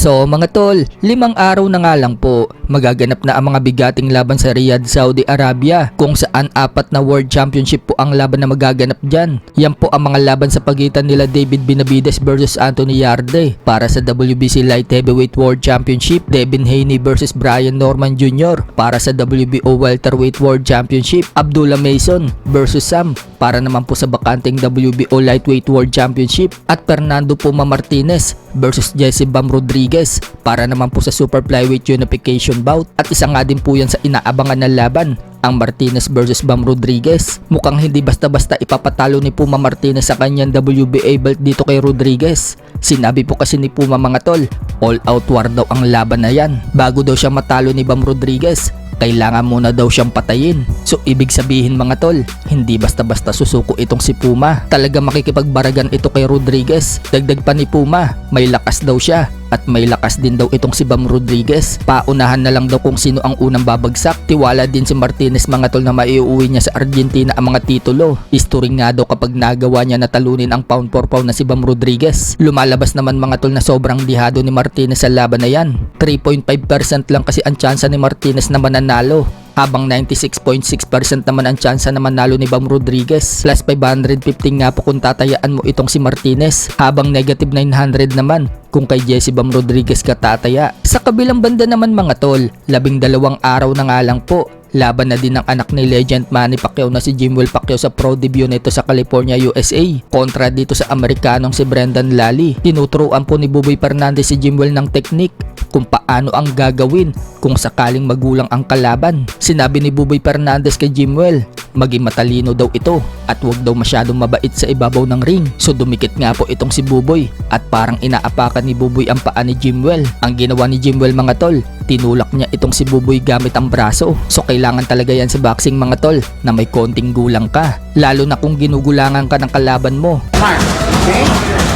So mga tol, 5 araw na nga lang po, magaganap na ang mga bigating laban sa Riyadh, Saudi Arabia, kung saan 4 na World Championship po ang laban na magaganap dyan. Yan po ang mga laban sa pagitan nila David Benavides versus Anthony Yarde para sa WBC Light Heavyweight World Championship, Devin Haney versus Brian Norman Jr. para sa WBO Welterweight World Championship, Abdullah Mason versus Sam para naman po sa bakanteng WBO Lightweight World Championship, at Fernando Puma Martinez versus Jesse Bam Rodriguez para naman po sa Super Flyweight Unification bout. At isa nga din po yan sa inaabangan na laban, ang Martinez versus Bam Rodriguez. Mukhang hindi basta-basta ipapatalo ni Puma Martinez sa kanyang WBA belt dito kay Rodriguez. Sinabi po kasi ni Puma mga tol, all out war daw ang laban na yan. Bago daw siya matalo ni Bam Rodriguez, kailangan muna daw siyang patayin. So ibig sabihin mga tol, hindi basta-basta susuko itong si Puma. Talaga makikipagbaragan ito kay Rodriguez. Dagdag pa ni Puma, may lakas daw siya at may lakas din daw itong si Bam Rodriguez. Paunahan na lang daw kung sino ang unang babagsak. Tiwala din si Martinez mga tol na maiuwi niya sa Argentina ang mga titulo. History nga daw kapag nagawa niya na talunin ang pound for pound na si Bam Rodriguez. Lumalabas naman mga tol na sobrang dihado ni Martinez sa laban na yan. 3.5% lang kasi ang tsansa ni Martinez na mananalo, habang 96.6% naman ang tsansa na manalo ni Bam Rodriguez. Plus 550 nga po kung tatayaan mo itong si Martinez, habang negative 900 naman kung kay Jesse Bam Rodriguez ka tataya. Sa kabilang banda naman mga tol, 12 araw na nga lang po, laban na din ng anak ni Legend Manny Pacquiao na si Jimwell Pacquiao sa pro debut nito sa California, USA kontra dito sa Amerikanong si Brendan Lally. Tinuturuan po ni Buboy Fernandez si Jimwell ng teknik kung paano ang gagawin kung sakaling magulang ang kalaban. Sinabi ni Buboy Fernandez kay Jimwell, maging matalino daw ito at wag daw masyadong mabait sa ibabaw ng ring. So dumikit nga po itong si Buboy at parang inaapakan ni Buboy ang paa ni Jimwell. Ang ginawa ni Jimwell mga tol, tinulak niya itong si Buboy gamit ang braso. So kailangan talaga yan sa boxing mga tol na may konting gulang ka, lalo na kung ginugulangan ka ng kalaban mo. Mark, okay?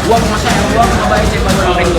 Huwag mabait sa ibabaw ng ring.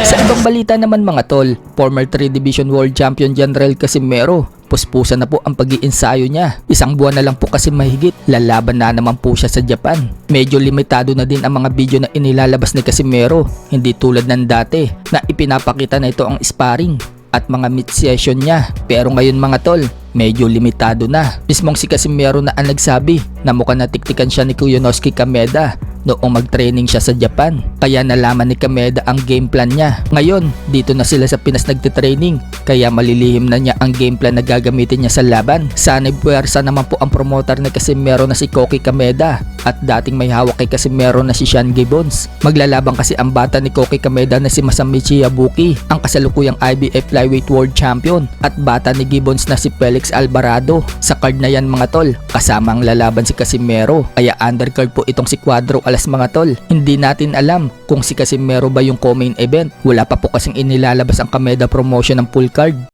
Sa ibang balita naman mga tol, former 3 Division World Champion General Casimero, puspusan na po ang pag-iinsayo niya. 1 buwan na lang po kasi mahigit, lalaban na naman po siya sa Japan. Medyo limitado na din ang mga video na inilalabas ni Casimero, hindi tulad ng dati na ipinapakita na ito ang sparring at mga meet session niya. Pero ngayon mga tol, medyo limitado na. Mismong si Casimero na ang nagsabi na mukhang natiktikan siya ni Kuyonosuke Kameda noong mag-training siya sa Japan. Kaya nalaman ni Kameda ang game plan niya. Ngayon, dito na sila sa Pinas nagtitraining, kaya malilihim na niya ang game plan na gagamitin niya sa laban. Sana'y puwersa naman po ang promoter ni Casimero na si Koki Kameda at dating may hawak kay Casimero na si Sean Gibbons. Maglalaban kasi ang bata ni Koki Kameda na si Masamichi Yabuki, ang kasalukuyang IBF Flyweight World Champion, at bata ni Gibbons na si Felix Alvarado. Sa card na yan mga tol, kasama ang lalaban si Casimero, kaya undercard po itong si Cuadro Alas mga tol. Hindi natin alam kung si Casimero ba yung co-main event. Wala pa po kasing inilalabas ang Kameda promotion ng full card.